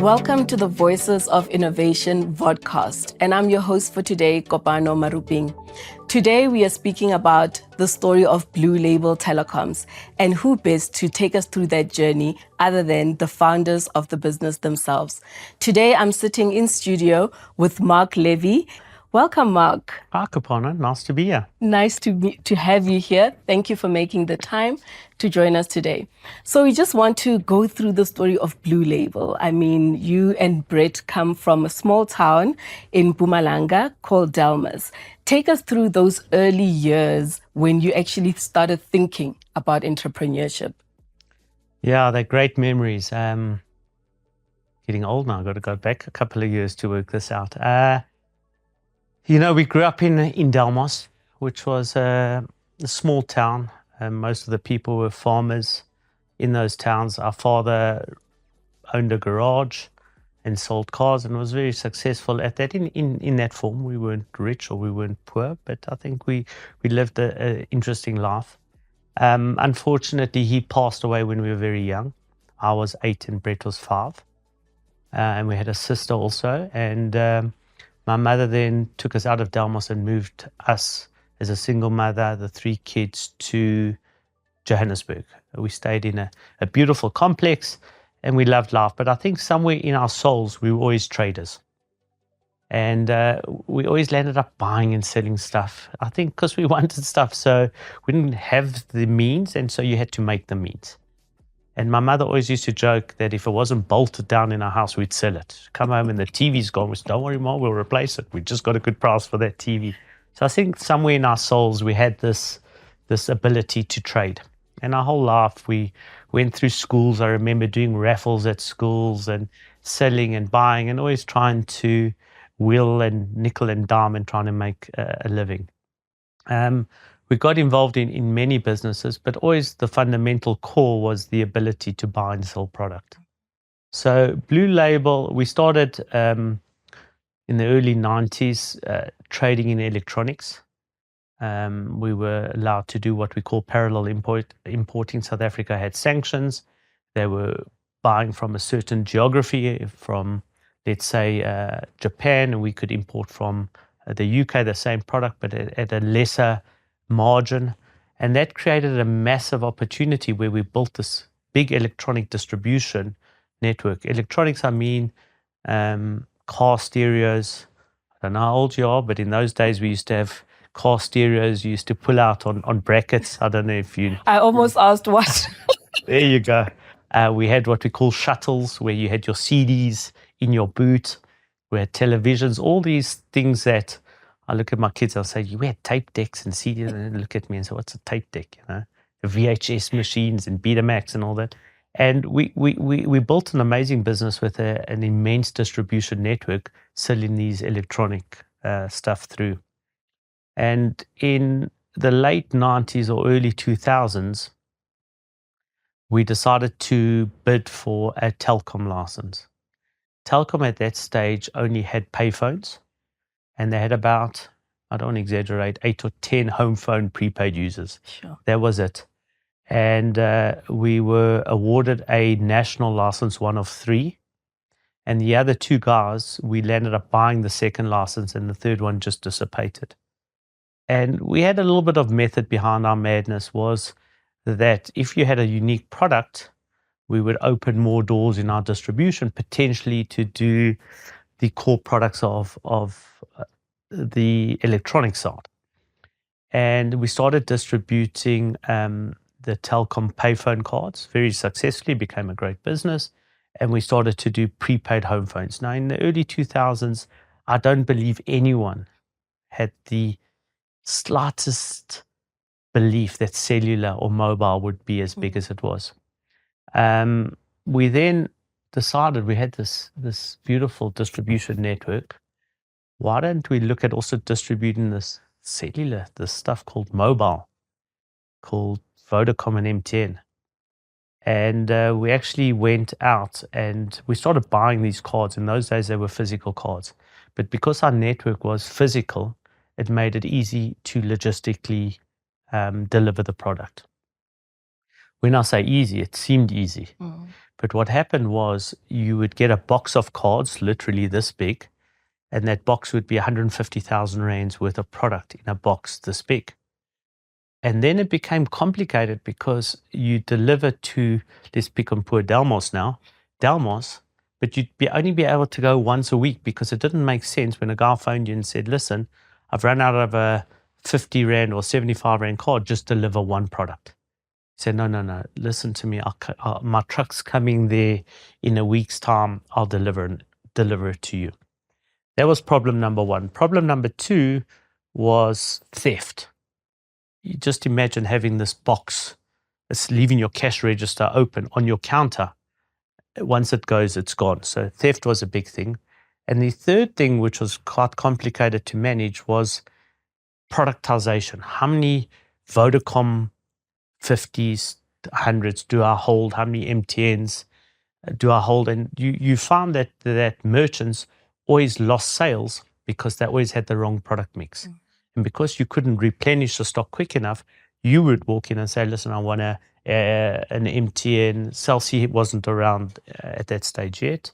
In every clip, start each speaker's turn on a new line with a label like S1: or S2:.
S1: Welcome to the Voices of Innovation vodcast, and I'm your host for today, Kopano Maruping. Today we are speaking about the story of Blue Label Telecoms, and who best to take us through that journey other than the founders of the business themselves. Today I'm sitting in studio with Mark Levy. Welcome, Mark.
S2: Hi, Kopano. Nice to be here.
S1: Nice to have you here. Thank you for making the time to join us today. So we just want to go through the story of Blue Label. I mean, you and Brett come from a small town in Mpumalanga called Delmas. Take us through those early years when you actually started thinking about entrepreneurship.
S2: Yeah, they're great memories. Getting old now. I've got to go back a couple of years to work this out. We grew up in Delmas, which was a small town. Most of the people were farmers in those towns. Our father owned a garage and sold cars and was very successful at that. In that form, we weren't rich or we weren't poor, but I think we lived an interesting life. Unfortunately, he passed away when we were very young. I was 8 and Brett was 5. And we had a sister also. And my mother then took us out of Delmas and moved us as a single mother, the 3 kids, to Johannesburg. We stayed in a beautiful complex and we loved life. But I think somewhere in our souls, we were always traders. And we always landed up buying and selling stuff. I think because we wanted stuff, so we didn't have the means, and so you had to make the means. And my mother always used to joke that if it wasn't bolted down in our house, we'd sell it. Come home and the TV's gone. We said, don't worry, Mom, we'll replace it. We just got a good price for that TV. So I think somewhere in our souls, we had this ability to trade. And our whole life, we went through schools. I remember doing raffles at schools and selling and buying and always trying to wheel and nickel and dime and trying to make a living. We got involved in many businesses, but always the fundamental core was the ability to buy and sell product. So Blue Label, we started in the early 90s trading in electronics. We were allowed to do what we call parallel importing. South Africa had sanctions. They were buying from a certain geography, from, let's say, Japan, and we could import from the UK the same product, but at a lesser margin. And that created a massive opportunity where we built this big electronic distribution network. Electronics, I mean, car stereos. I don't know how old you are, but in those days we used to have car stereos you used to pull out on brackets. I don't know if you...
S1: I almost asked what.
S2: There you go. We had what we call shuttles, where you had your CDs in your boot. We had televisions, all these things that I look at my kids, I'll say, you had tape decks and CDs, and they look at me and say, what's a tape deck? The VHS machines and Betamax and all that. And we built an amazing business with an immense distribution network selling these electronic stuff through. And in the late 90s or early 2000s, we decided to bid for a Telecom license. Telecom at that stage only had payphones. And they had about, I don't exaggerate, 8 or 10 home phone prepaid users.
S1: Sure.
S2: That was it. And we were awarded a national license, one of 3. And the other 2 guys, we landed up buying the second license and the third one just dissipated. And we had a little bit of method behind our madness, was that if you had a unique product, we would open more doors in our distribution, potentially to do the core products of the electronic side. And we started distributing the Telecom payphone cards very successfully, became a great business. And we started to do prepaid home phones. Now, in the early 2000s, I don't believe anyone had the slightest belief that cellular or mobile would be as big as it was. We then decided we had this beautiful distribution network. Why don't we look at also distributing this cellular, this stuff called mobile, called Vodacom and MTN? And we actually went out and we started buying these cards. In those days, they were physical cards. But because our network was physical, it made it easy to logistically deliver the product. When I say easy, it seemed easy. But what happened was you would get a box of cards, literally this big, and that box would be 150,000 rands worth of product in a box this big. And then it became complicated because you deliver to, let's pick on poor Delmas now, Delmas, but you'd only be able to go once a week because it didn't make sense when a guy phoned you and said, listen, I've run out of a 50 Rand or 75 Rand card, just deliver one product. He said, no, listen to me. My truck's coming there in a week's time. I'll deliver it to you. That was problem number one. Problem number two was theft. You just imagine having this box, it's leaving your cash register open on your counter. Once it goes, it's gone. So theft was a big thing. And the third thing, which was quite complicated to manage, was productization. How many Vodacom 50s, 100s do I hold? How many MTNs do I hold? And you found that merchants always lost sales because they always had the wrong product mix. And because you couldn't replenish the stock quick enough, you would walk in and say, listen, I want an MTN. Cell C wasn't around at that stage yet.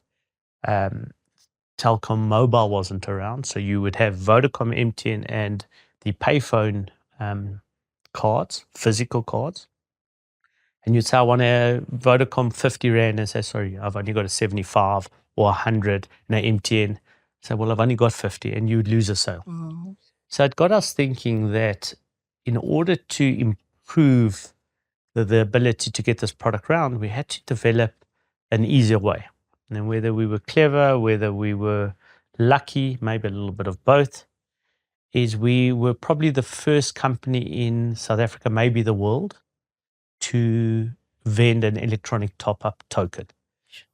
S2: Telecom Mobile wasn't around. So you would have Vodacom, MTN, and the payphone cards, physical cards. And you'd say, I want a Vodacom 50 Rand, and say, sorry, I've only got a 75 or 100, and an MTN. Say, well, I've only got 50, and you'd lose a sale. So it got us thinking that in order to improve the ability to get this product around, we had to develop an easier way. And whether we were clever, whether we were lucky, maybe a little bit of both, is we were probably the first company in South Africa, maybe the world, to vend an electronic top-up token.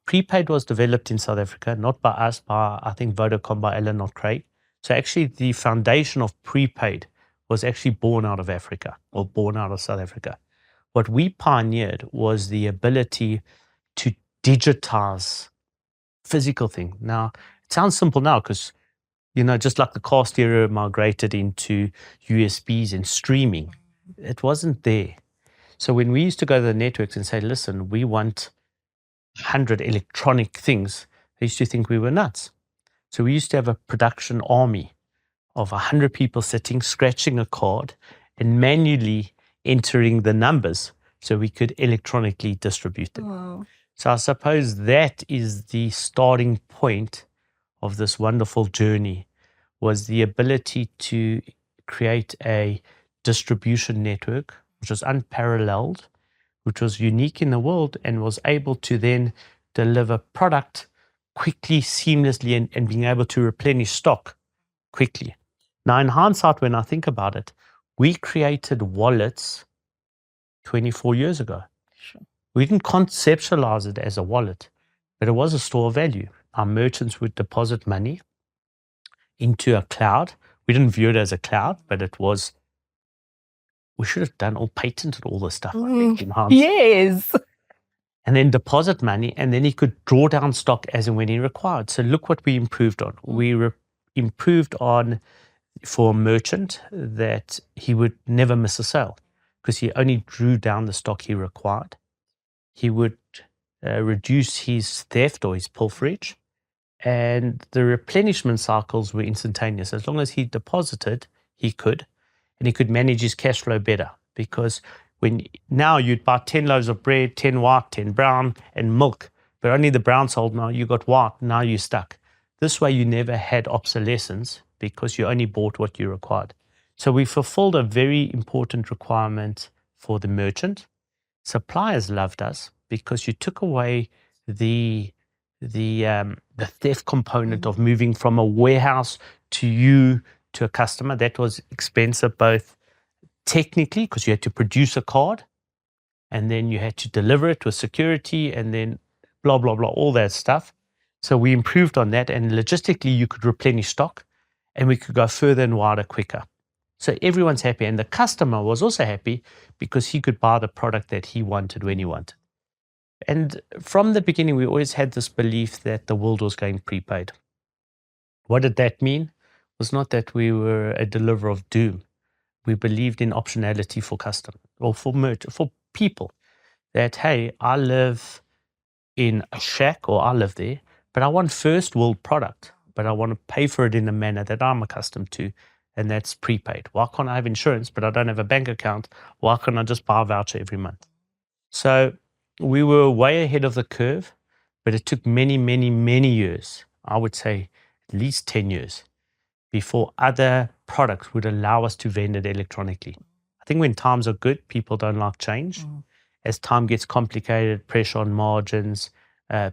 S2: Prepaid was developed in South Africa, not by us, by, I think, Vodacom, by Alan, not Craig. So actually the foundation of prepaid was actually born out of Africa, or born out of South Africa. What we pioneered was the ability to digitize physical thing. Now, it sounds simple now because, just like the car stereo migrated into USBs and streaming, it wasn't there. So when we used to go to the networks and say, listen, we want 100 electronic things, they used to think we were nuts. So we used to have a production army of 100 people sitting, scratching a card and manually entering the numbers so we could electronically distribute them.
S1: Wow.
S2: So I suppose that is the starting point of this wonderful journey, was the ability to create a distribution network which was unparalleled, which was unique in the world, and was able to then deliver product quickly, seamlessly, and being able to replenish stock quickly. Now, in hindsight, when I think about it, we created wallets 24 years ago.
S1: Sure.
S2: We didn't conceptualize it as a wallet, but it was a store of value. Our merchants would deposit money into a cloud. We didn't view it as a cloud, but it was. We should have done or patented all this stuff, I think, in hindsight.
S1: Yes.
S2: And then deposit money, and then he could draw down stock as and when he required. So look what we improved on. We improved on, for a merchant, that he would never miss a sale because he only drew down the stock he required. He would reduce his theft or his pilferage, and the replenishment cycles were instantaneous. As long as he deposited, he could, and he could manage his cash flow better, because now you'd buy 10 loaves of bread, 10 white, 10 brown, and milk, but only the brown sold. Now you got white, now you're stuck. This way you never had obsolescence because you only bought what you required. So we fulfilled a very important requirement for the merchant. Suppliers loved us because you took away the theft component of moving from a warehouse to a customer. That was expensive, both technically, because you had to produce a card, and then you had to deliver it with security, and then blah, blah, blah, all that stuff. So we improved on that, and logistically you could replenish stock, and we could go further and wider quicker. So everyone's happy, and the customer was also happy because he could buy the product that he wanted when he wanted. And from the beginning, we always had this belief that the world was going prepaid. What did that mean? It was not that we were a deliverer of doom. We believed in optionality for customers or for people. that, hey, I live in a shack or I live there, but I want first world product, but I want to pay for it in a manner that I'm accustomed to, and that's prepaid. Why can't I have insurance, but I don't have a bank account? Why can't I just buy a voucher every month? So we were way ahead of the curve, but it took many, many, many years. I would say at least 10 years before other products would allow us to vend it electronically. I think when times are good, people don't like change. As time gets complicated, pressure on margins,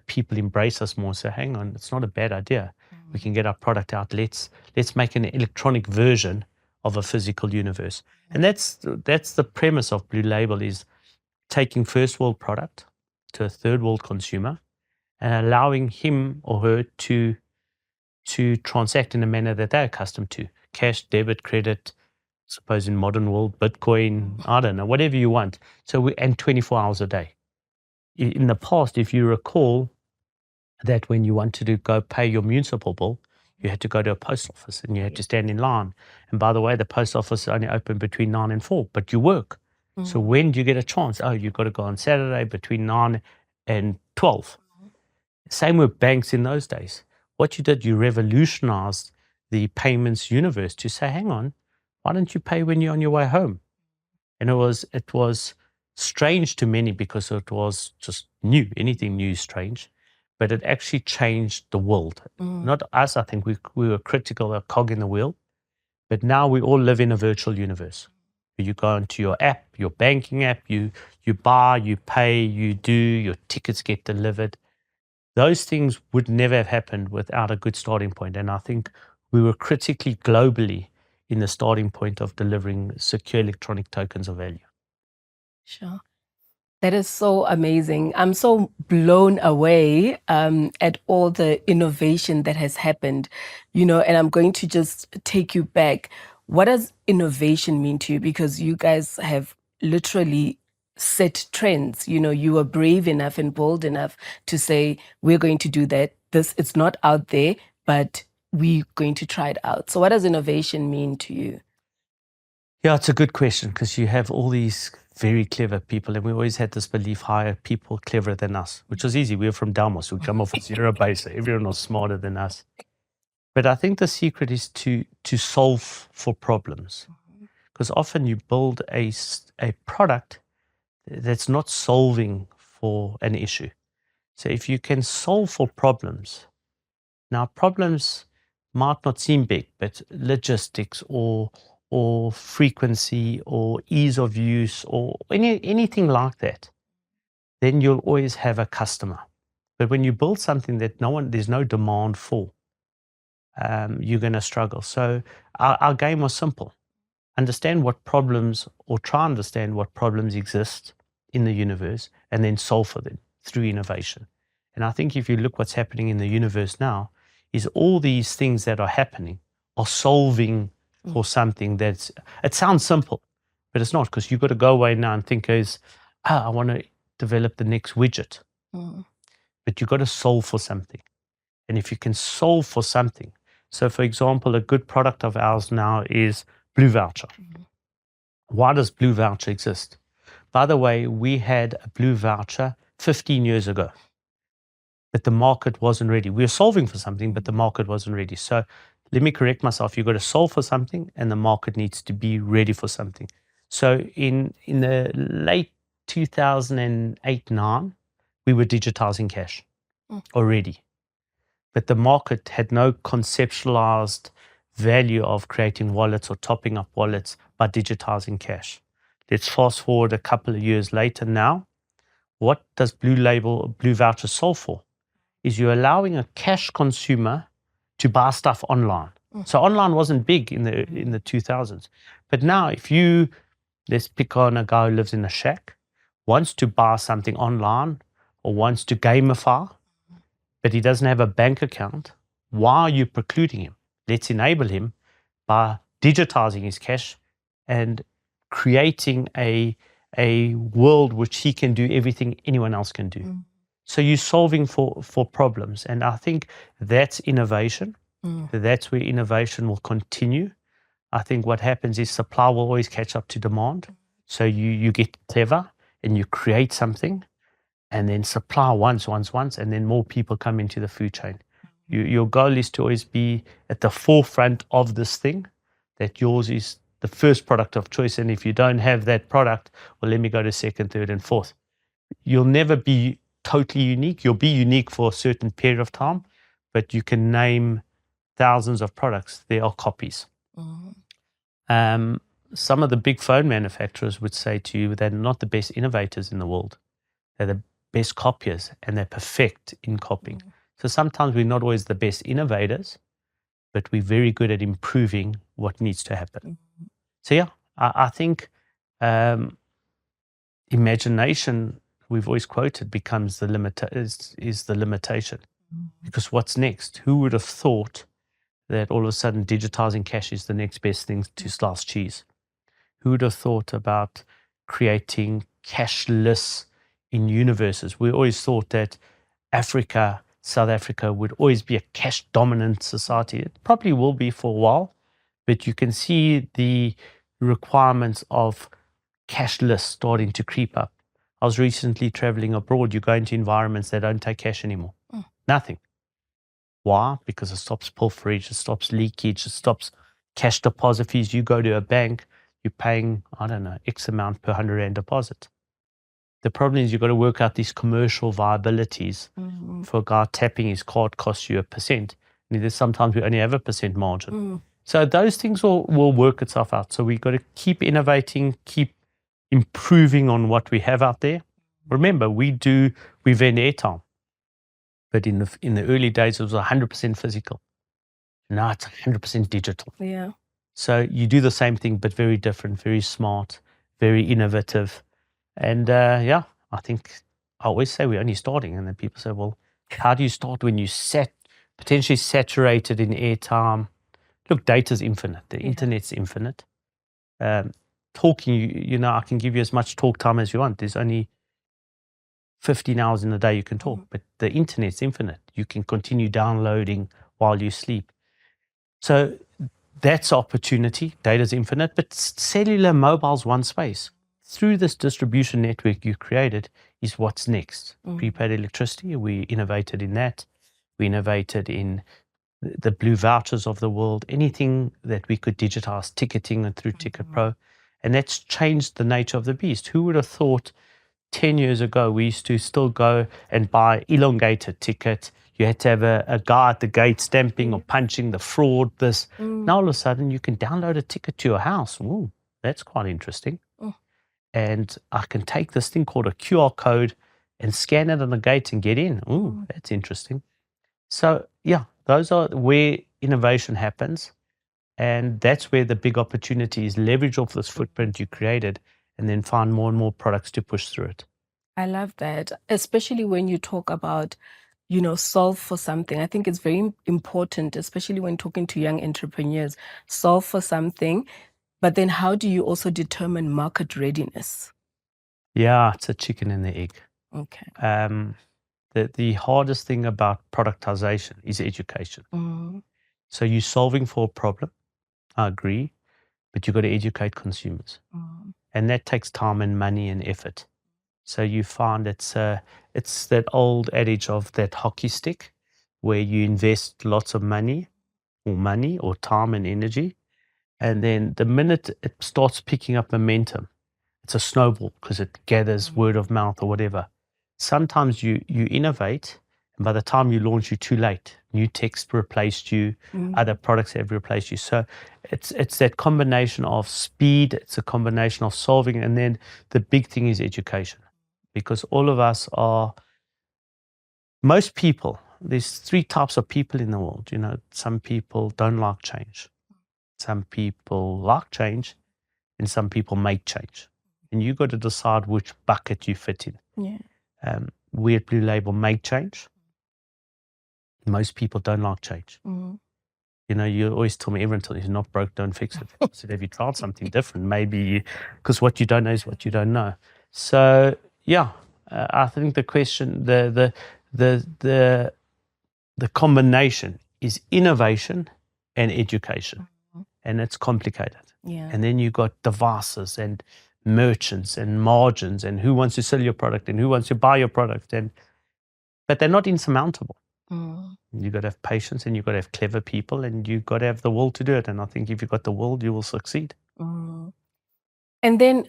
S2: people embrace us more. So hang on, it's not a bad idea. We can get our product out. Let's make an electronic version of a physical universe. And that's the premise of Blue Label, is taking first world product to a third world consumer and allowing him or her to transact in a manner that they're accustomed to. Cash, debit, credit, suppose in modern world, Bitcoin, I don't know, whatever you want. And 24 hours a day. In the past, if you recall, that when you wanted to go pay your municipal bill, you had to go to a post office and you had to stand in line. And by the way, the post office is only open between 9 and 4, but you work. So when do you get a chance? Oh, you've got to go on Saturday between 9 and 12. Same with banks in those days. What you did, you revolutionized the payments universe to say, hang on, why don't you pay when you're on your way home? And it was strange to many because it was just new. Anything new is strange. But it actually changed the world. Not us, I think we were critical, a cog in the wheel. But now we all live in a virtual universe. You go into your app, your banking app, you buy, you pay, you do, your tickets get delivered. Those things would never have happened without a good starting point. And I think we were critically globally in the starting point of delivering secure electronic tokens of value.
S1: Sure. That is so amazing. I'm so blown away at all the innovation that has happened, and I'm going to just take you back. What does innovation mean to you? Because you guys have literally set trends. You were brave enough and bold enough to say, we're going to do that. It's not out there, but we're going to try it out. So what does innovation mean to you?
S2: Yeah, it's a good question, because you have all these very clever people, and we always had this belief, hire people cleverer than us, which was easy. We were from Delmas. We come off a zero base. So everyone was smarter than us. But I think the secret is to solve for problems, because often you build a product that's not solving for an issue. So if you can solve for problems, now problems might not seem big, but logistics or frequency or ease of use or anything like that, then you'll always have a customer. But when you build something that there's no demand for, you're going to struggle. So our game was simple. Understand what problems, or try and understand what problems exist in the universe, and then solve for them through innovation. And I think if you look what's happening in the universe now, is all these things that are happening are solving for something it sounds simple, but it's not, because you've got to go away now and think I want to develop the next widget. But you've got to solve for something. And if you can solve for something, so for example, a good product of ours now is Blue Voucher. Why does Blue Voucher exist? By the way, we had a Blue Voucher 15 years ago, but the market wasn't ready. We were solving for something, but the market wasn't ready. So let me correct myself. You've got to solve for something, and the market needs to be ready for something. So in the late 2008-9, we were digitizing cash already. But the market had no conceptualized value of creating wallets or topping up wallets by digitizing cash. Let's fast forward a couple of years later now. What does Blue Voucher solve for? Is you're allowing a cash consumer to buy stuff online. So online wasn't big in the 2000s. But now if let's pick on a guy who lives in a shack, wants to buy something online or wants to gamify, but he doesn't have a bank account, why are you precluding him? Let's enable him by digitizing his cash and creating a world which he can do everything anyone else can do. So you're solving for problems. And I think that's innovation. That's where innovation will continue. I think what happens is supply will always catch up to demand. So you get clever and you create something and then supply once, and then more people come into the food chain. Your goal is to always be at the forefront of this thing, that yours is the first product of choice. And if you don't have that product, well, let me go to second, third, and fourth. You'll never be totally unique. You'll be unique for a certain period of time, but you can name thousands of products. They are copies. Some of the big phone manufacturers would say to you they're not the best innovators in the world. They're the best copiers, and they're perfect in copying. So sometimes we're not always the best innovators, but we're very good at improving what needs to happen. So yeah, I think imagination, we've always quoted, becomes the is the limitation. Because what's next? Who would have thought that all of a sudden digitizing cash is the next best thing to slice cheese? Who would have thought about creating cashless in universes? We always thought that Africa, South Africa, would always be a cash dominant society. It probably will be for a while, but you can see the requirements of cashless starting to creep up. I was recently traveling abroad. You go into environments that don't take cash anymore. Nothing. Why? Because it stops pilferage, it stops leakage, it stops cash deposit fees. You go to a bank, you're paying, I don't know, X amount per 100 Rand deposit. The problem is you've got to work out these commercial viabilities. For a guy tapping his card costs you 1%. And there's sometimes we only have 1% margin. So those things will work itself out. So we've got to keep innovating, keep improving on what we have out there. Remember, we vend airtime. But in the early days, it was 100% physical. Now it's 100% digital.
S1: Yeah.
S2: So you do the same thing, but very different, very smart, very innovative. And I think I always say we're only starting. And then people say, well, how do you start when you potentially saturated in airtime? Look, data's infinite. The internet's infinite. Talking, I can give you as much talk time as you want. There's only 15 hours in a day you can talk, but the internet's infinite. You can continue downloading while you sleep. So that's opportunity. Data's infinite, but cellular, mobile's one space. Through this distribution network you created is what's next. Prepaid electricity, we innovated in that. We innovated in the blue vouchers of the world, anything that we could digitize, ticketing and through Ticket Pro. And that's changed the nature of the beast. Who would have thought 10 years ago, we used to still go and buy elongated ticket. You had to have a guy at the gate stamping or punching the fraud, this. Now all of a sudden you can download a ticket to your house. Ooh, that's quite interesting. And I can take this thing called a QR code and scan it on the gate and get in. Ooh, that's interesting. So yeah, those are where innovation happens. And that's where the big opportunity is. Leverage off this footprint you created and then find more and more products to push through it.
S1: I love that, especially when you talk about, solve for something. I think it's very important, especially when talking to young entrepreneurs, solve for something. But then how do you also determine market readiness?
S2: Yeah, it's a chicken and the egg.
S1: Okay.
S2: The hardest thing about productization is education. So you're solving for a problem, I agree, but you've got to educate consumers. And that takes time and money and effort. So you find it's that old adage of that hockey stick where you invest lots of money or time and energy. And then the minute it starts picking up momentum, it's a snowball because it gathers word of mouth or whatever. Sometimes you innovate, and by the time you launch, you're too late. New text replaced you, other products have replaced you. So it's that combination of speed, it's a combination of solving, and then the big thing is education. Because all of us most people, there's 3 types of people in the world. Some people don't like change. Some people like change, and some people make change. And you've got to decide which bucket you fit in.
S1: Yeah.
S2: We at Blue Label make change. Most people don't like change. You always tell me, everyone tells me, if you're not broke, don't fix it. I said, have you tried something different? Maybe because what you don't know is what you don't know. So yeah, I think the question, the combination is innovation and education. And it's complicated.
S1: Yeah.
S2: And then you've got devices and merchants and margins and who wants to sell your product and who wants to buy your product, but they're not insurmountable. You've got to have patience and you've got to have clever people and you've got to have the will to do it. And I think if you've got the will, you will succeed.
S1: And then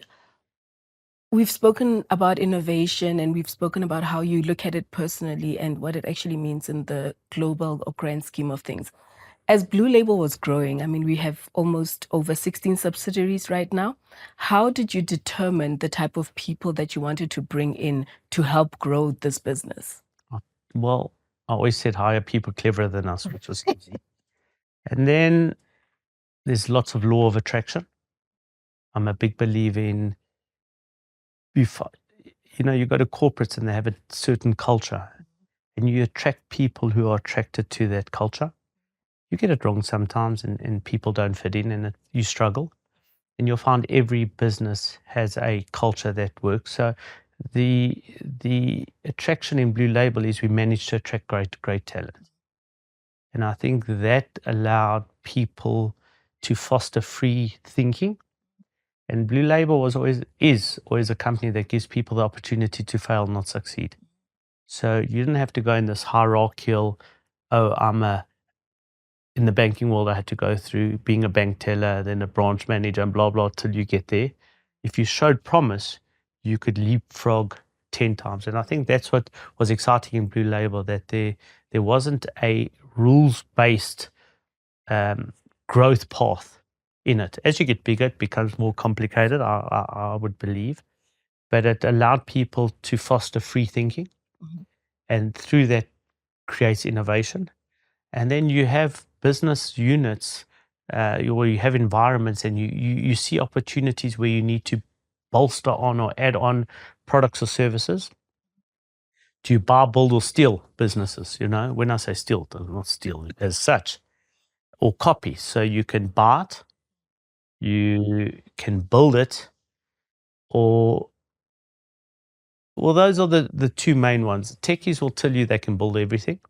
S1: we've spoken about innovation and we've spoken about how you look at it personally and what it actually means in the global or grand scheme of things. As Blue Label was growing, I mean, we have almost over 16 subsidiaries right now. How did you determine the type of people that you wanted to bring in to help grow this business?
S2: Well, I always said hire people cleverer than us, which was easy. And then there's lots of law of attraction. I'm a big believer in, you go to corporates and they have a certain culture and you attract people who are attracted to that culture. You get it wrong sometimes and people don't fit in and you struggle. And you'll find every business has a culture that works. So the attraction in Blue Label is we managed to attract great talent. And I think that allowed people to foster free thinking. And Blue Label is always a company that gives people the opportunity to fail, not succeed. So you didn't have to go in this hierarchical, in the banking world, I had to go through being a bank teller, then a branch manager and blah, blah, till you get there. If you showed promise, you could leapfrog 10 times. And I think that's what was exciting in Blue Label, that there wasn't a rules-based growth path in it. As you get bigger, it becomes more complicated, I would believe. But it allowed people to foster free thinking. And through that creates innovation. And then you have business units where you have environments and you see opportunities where you need to bolster on or add on products or services. Do you buy, build, or steal businesses? When I say steal, not steal as such, or copy. So you can buy it, you can build it, or those are the two main ones. Techies will tell you they can build everything.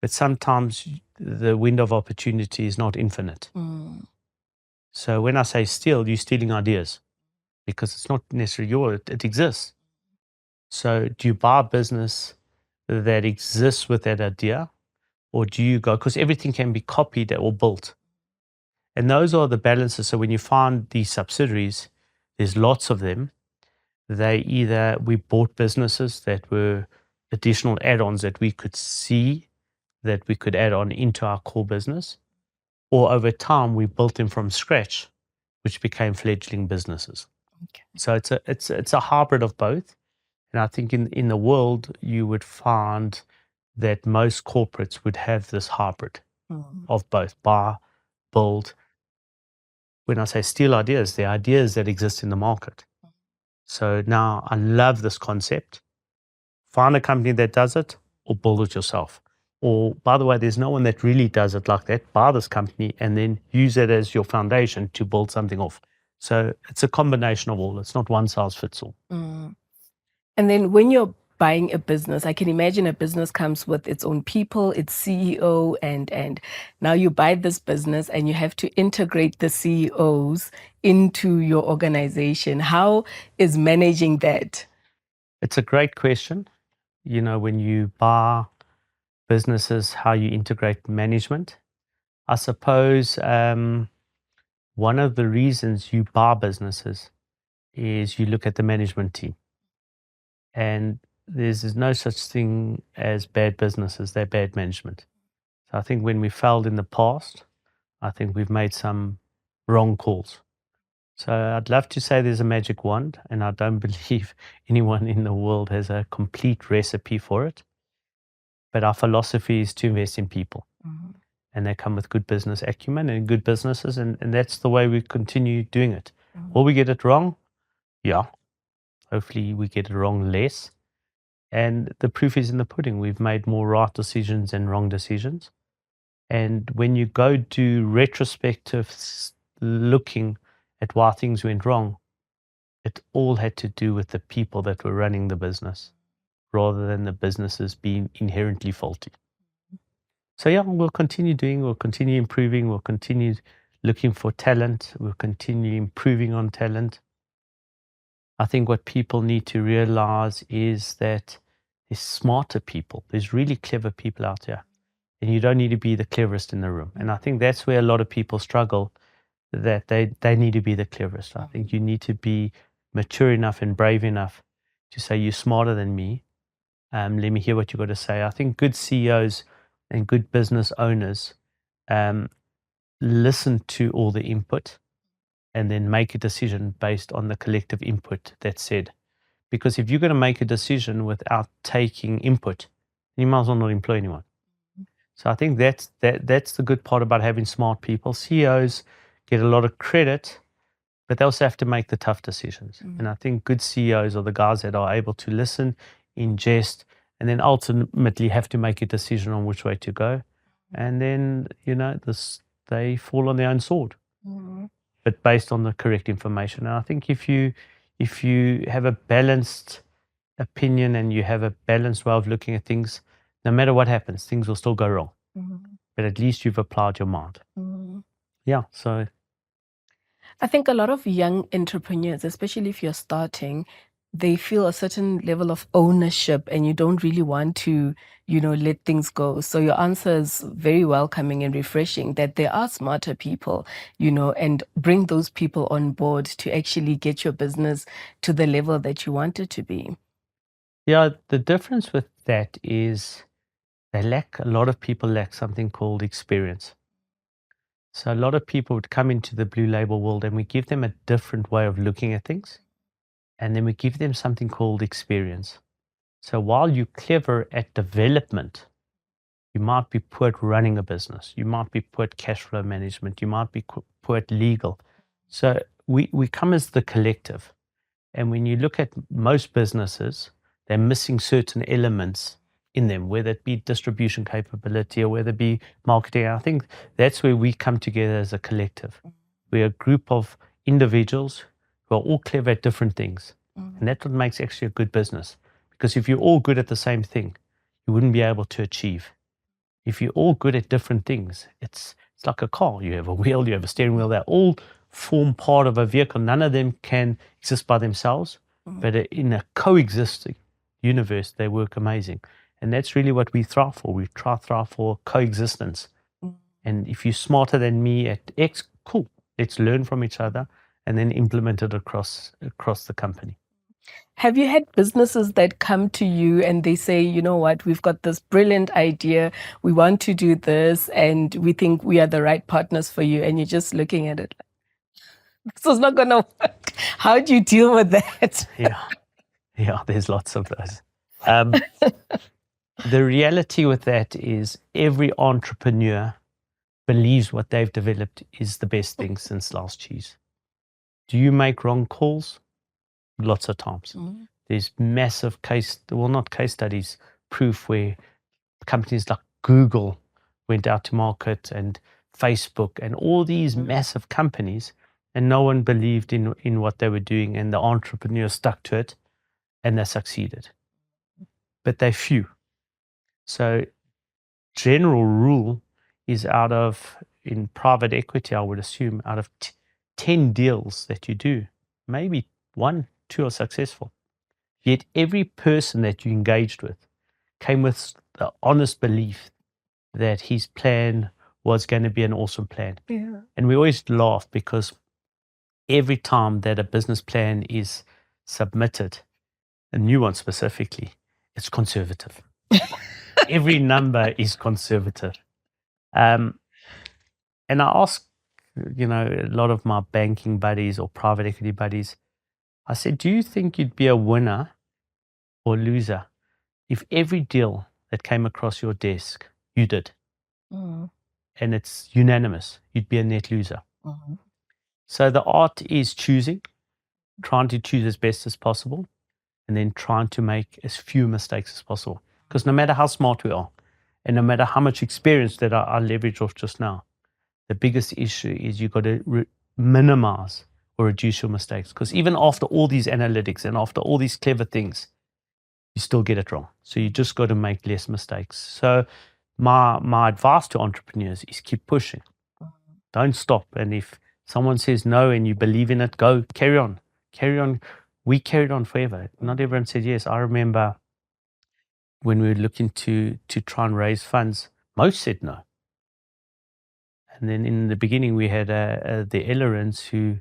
S2: But sometimes the window of opportunity is not infinite. So when I say steal, you're stealing ideas because it's not necessarily yours, it exists. So do you buy a business that exists with that idea, or do you go, because everything can be copied or built. And those are the balances. So when you find these subsidiaries, there's lots of them. We bought businesses that were additional add-ons that we could see that we could add on into our core business, or over time we built them from scratch, which became fledgling businesses. Okay. So it's a hybrid of both, and I think in the world you would find that most corporates would have this hybrid of both buy, build. When I say steal ideas, the ideas that exist in the market. So now I love this concept. Find a company that does it, or build it yourself. Or, by the way, there's no one that really does it like that. Buy this company and then use it as your foundation to build something off. So it's a combination of all. It's not one size fits all.
S1: And then when you're buying a business, I can imagine a business comes with its own people, its CEO, and now you buy this business and you have to integrate the CEOs into your organization. How is managing that?
S2: It's a great question. When you buy businesses, how you integrate management. I suppose one of the reasons you buy businesses is you look at the management team. And there's no such thing as bad businesses, they're bad management. So I think when we failed in the past, I think we've made some wrong calls. So I'd love to say there's a magic wand, and I don't believe anyone in the world has a complete recipe for it. But our philosophy is to invest in people. And they come with good business acumen and good businesses, and that's the way we continue doing it. Will we get it wrong? Yeah. Hopefully we get it wrong less. And the proof is in the pudding. We've made more right decisions than wrong decisions. And when you go do retrospective looking at why things went wrong, it all had to do with the people that were running the business rather than the businesses being inherently faulty. So yeah, we'll continue improving, we'll continue looking for talent, we'll continue improving on talent. I think what people need to realize is that there's smarter people. There's really clever people out there. And you don't need to be the cleverest in the room. And I think that's where a lot of people struggle, that they need to be the cleverest. I think you need to be mature enough and brave enough to say, you're smarter than me. Let me hear what you've got to say. I think good CEOs and good business owners listen to all the input and then make a decision based on the collective input that's said. Because if you're going to make a decision without taking input, you might as well not employ anyone. So I think that's the good part about having smart people. CEOs get a lot of credit, but they also have to make the tough decisions. And I think good CEOs are the guys that are able to listen, ingest, and then ultimately have to make a decision on which way to go. And then, they fall on their own sword, but based on the correct information. And I think if you have a balanced opinion and you have a balanced way of looking at things, no matter what happens, things will still go wrong. But at least you've applied your mind. Yeah, so
S1: I think a lot of young entrepreneurs, especially if you're starting, they feel a certain level of ownership and you don't really want to, let things go. So your answer is very welcoming and refreshing that there are smarter people, and bring those people on board to actually get your business to the level that you want it to be.
S2: yeah, the difference with that is a lot of people lack something called experience. So a lot of people would come into the Blue Label world and we give them a different way of looking at things. And then we give them something called experience. So while you're clever at development, you might be poor at running a business. You might be poor at cash flow management. You might be poor at legal. So we come as the collective. And when you look at most businesses, they're missing certain elements in them, whether it be distribution capability or whether it be marketing. I think that's where we come together as a collective. We're a group of individuals who are all clever at different things. And that's what makes actually a good business. Because if you're all good at the same thing, you wouldn't be able to achieve. If you're all good at different things, it's like a car. You have a wheel, you have a steering wheel. They all form part of a vehicle. None of them can exist by themselves, but in a coexisting universe, they work amazing. And that's really what we thrive for. We thrive for coexistence. And if you're smarter than me at X, cool. Let's learn from each other and then implement it across the company.
S1: Have you had businesses that come to you and they say, you know what, we've got this brilliant idea, we want to do this, and we think we are the right partners for you, and you're just looking at it like, this is not going to work. How do you deal with that?
S2: Yeah, there's lots of those. The reality with that is every entrepreneur believes what they've developed is the best thing since sliced cheese. Do you make wrong calls? Lots of times. There's massive not case studies, proof where companies like Google went out to market and Facebook and all these massive companies, and no one believed in what they were doing, and the entrepreneurs stuck to it and they succeeded. But they're few. So general rule is in private equity, I would assume, out of 10 deals that you do, maybe 1, 2 are successful. Yet every person that you engaged with came with the honest belief that his plan was going to be an awesome plan. Yeah. And we always laugh because every time that a business plan is submitted, a new one specifically, it's conservative. Every number is conservative. And I ask, a lot of my banking buddies or private equity buddies, I said, do you think you'd be a winner or loser if every deal that came across your desk, you did? And it's unanimous, you'd be a net loser. So the art is trying to choose as best as possible, and then trying to make as few mistakes as possible. Because no matter how smart we are, and no matter how much experience that I leverage off just now, the biggest issue is you've got to minimize or reduce your mistakes. Because even after all these analytics and after all these clever things, you still get it wrong. So you just got to make less mistakes. So my advice to entrepreneurs is keep pushing. Don't stop. And if someone says no and you believe in it, go carry on. we carried on forever. Not everyone said yes. I remember when we were looking to try and raise funds, most said no. And then in the beginning, we had the Ellerons who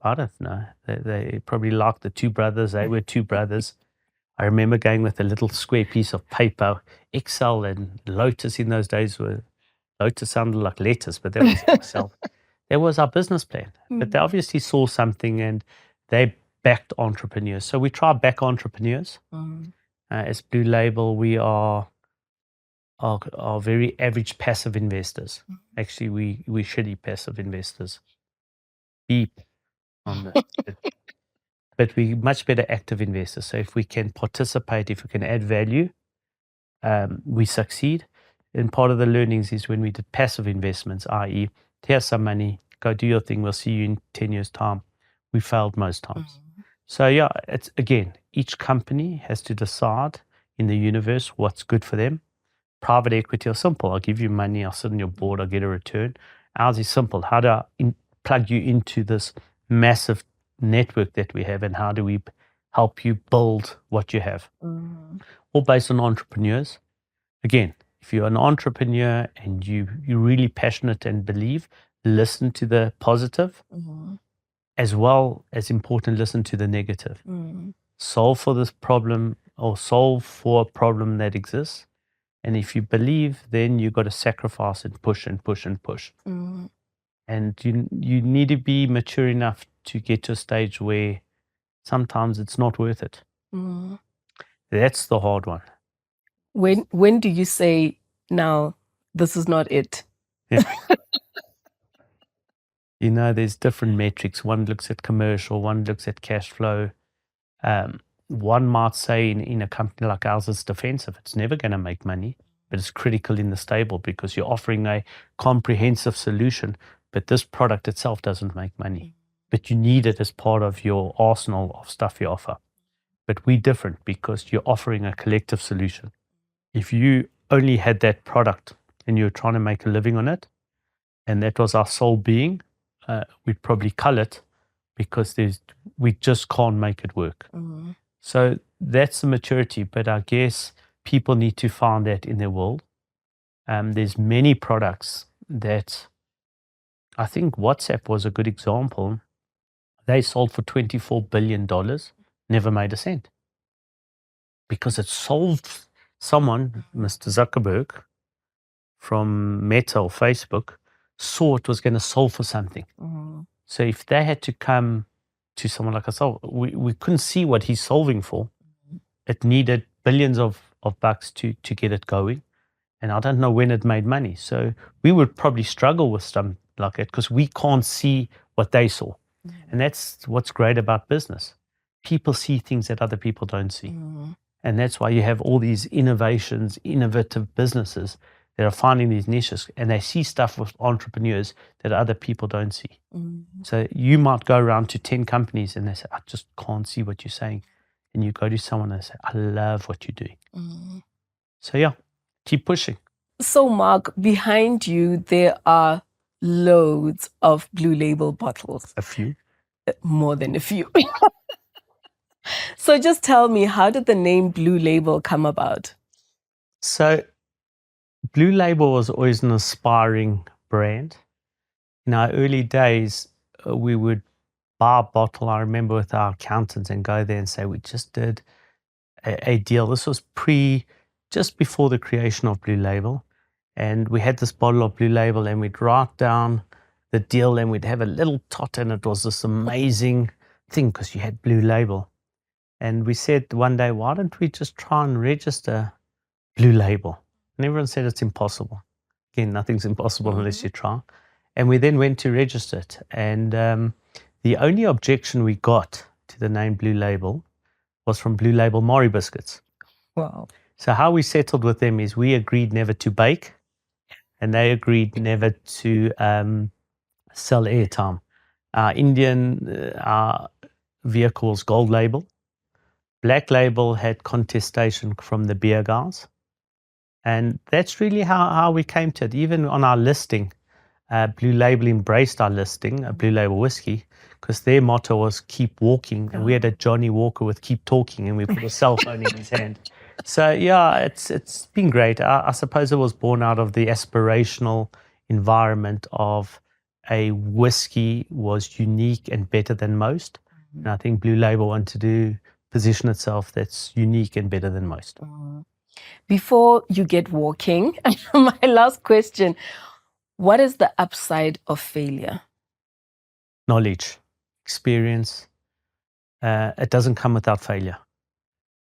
S2: I don't know, they probably liked the two brothers. They were two brothers. I remember going with a little square piece of paper, Excel and Lotus in those days were, Lotus sounded like letters, but that was Excel. That was our business plan. But they obviously saw something and they backed entrepreneurs. So we try back entrepreneurs. As Blue Label, we are very average passive investors. Actually, we shitty passive investors. Beep on the but we're much better active investors. So if we can participate, if we can add value, we succeed. And part of the learnings is when we did passive investments, i.e., here's some money, go do your thing, we'll see you in 10 years' time. We failed most times. So yeah, it's again, each company has to decide in the universe what's good for them. Private equity are simple. I'll give you money, I'll sit on your board, I'll get a return. Ours is simple. How do I plug you into this massive network that we have, and how do we help you build what you have? All based on entrepreneurs. Again, if you're an entrepreneur and you're really passionate and believe, listen to the positive, as well as important, listen to the negative. Solve for this problem or solve for a problem that exists. And if you believe, then you've got to sacrifice and push and push and push. And you need to be mature enough to get to a stage where sometimes it's not worth it. That's the hard one.
S1: When do you say, now, this is not it?
S2: You know, there's different metrics. One looks at commercial, one looks at cash flow. One might say in a company like ours, it's defensive. It's never going to make money, but it's critical in the stable because you're offering a comprehensive solution, but this product itself doesn't make money. But you need it as part of your arsenal of stuff you offer. But we're different because you're offering a collective solution. If you only had that product and you're trying to make a living on it, and that was our sole being, we'd probably cull it because we just can't make it work. So that's the maturity. But I guess people need to find that in their world. There's many products that I think WhatsApp was a good example. They sold for $24 billion, never made a cent. Because it solved someone, Mr. Zuckerberg, from Meta or Facebook, saw it was going to solve for something. So if they had to come to someone like us, we couldn't see what he's solving for. It needed billions of bucks to get it going. And I don't know when it made money. So we would probably struggle with something like that because we can't see what they saw. And that's what's great about business. People see things that other people don't see. And that's why you have all these innovations, innovative businesses that are finding these niches, and they see stuff with entrepreneurs that other people don't see. So you might go around to 10 companies and they say, I just can't see what you're saying. And you go to someone and say, I love what you're doing. So yeah, keep pushing.
S1: So Mark, behind you, there are loads of Blue Label bottles.
S2: A few.
S1: More than a few. So just tell me, how did the name Blue Label come about?
S2: So Blue Label was always an aspiring brand. In our early days, we would buy a bottle, I remember, with our accountants and go there and say, we just did a deal. This was just before the creation of Blue Label. And we had this bottle of Blue Label and we'd write down the deal and we'd have a little tot, and it was this amazing thing because you had Blue Label. And we said one day, why don't we just try and register Blue Label? And everyone said it's impossible. Again, nothing's impossible unless you try. And we then went to register it. And the only objection we got to the name Blue Label was from Blue Label Mari biscuits.
S1: Wow.
S2: So how we settled with them is we agreed never to bake, and they agreed never to sell airtime. Our Indian vehicles, Gold Label. Black Label had contestation from the beer guys. And that's really how we came to it. Even on our listing, Blue Label embraced our listing, a Blue Label whiskey, because their motto was keep walking. And we had a Johnny Walker with keep talking, and we put a cell phone in his hand. So yeah, it's been great. I suppose it was born out of the aspirational environment of a whiskey was unique and better than most. And I think Blue Label wanted to position itself that's unique and better than most.
S1: Before you get walking, my last question, what is the upside of failure?
S2: Knowledge, experience. It doesn't come without failure.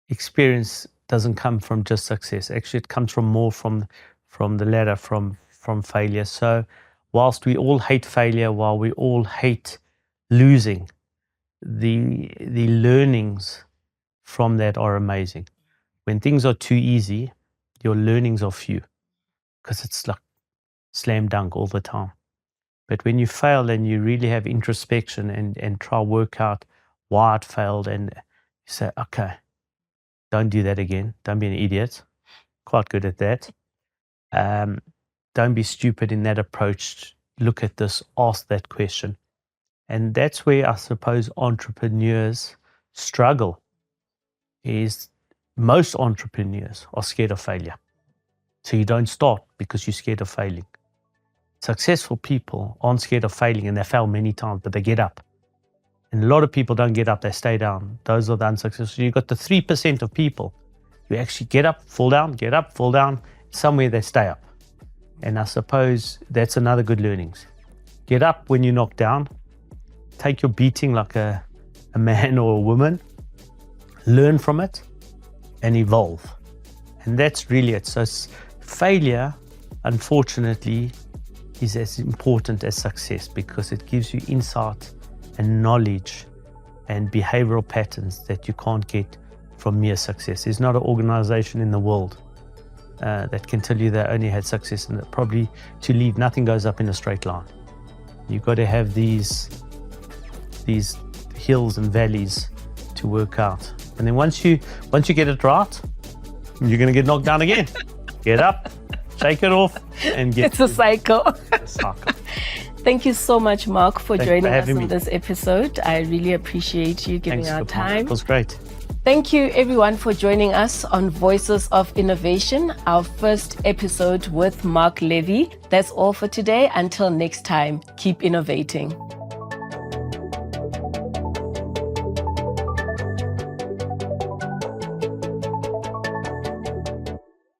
S2: Experience doesn't come from just success. Actually, it comes from more from the latter, from failure. So whilst we all hate failure, while we all hate losing, the learnings from that are amazing. When things are too easy, your learnings are few, because it's like slam dunk all the time. But when you fail and you really have introspection and try to work out why it failed, and you say, okay, don't do that again. Don't be an idiot. Quite good at that. Don't be stupid in that approach. Look at this, ask that question. And that's where I suppose entrepreneurs struggle, is most entrepreneurs are scared of failure. So you don't start because you're scared of failing. Successful people aren't scared of failing, and they fail many times, but they get up. And a lot of people don't get up, they stay down. Those are the unsuccessful. You've got the 3% of people who actually get up, fall down, get up, fall down. Somewhere they stay up. And I suppose that's another good learnings. Get up when you knock down. Take your beating like a man or a woman. Learn from it and evolve. And that's really it. So failure, unfortunately, is as important as success, because it gives you insight and knowledge and behavioral patterns that you can't get from mere success. There's not an organization in the world that can tell you they only had success, and that probably to leave, nothing goes up in a straight line. You've got to have these hills and valleys to work out. And then once you get it right, you're going to get knocked down again. Get up, shake it off, and get
S1: It's a cycle.
S2: a cycle.
S1: Thank you so much, Mark, for
S2: Thanks
S1: joining
S2: for
S1: us
S2: having
S1: on
S2: me.
S1: this episode. I really appreciate you giving
S2: Thanks
S1: our
S2: for the time.
S1: time.
S2: It was great.
S1: Thank you, everyone, for joining us on Voices of Innovation, our first episode with Mark Levy. That's all for today. Until next time, keep innovating.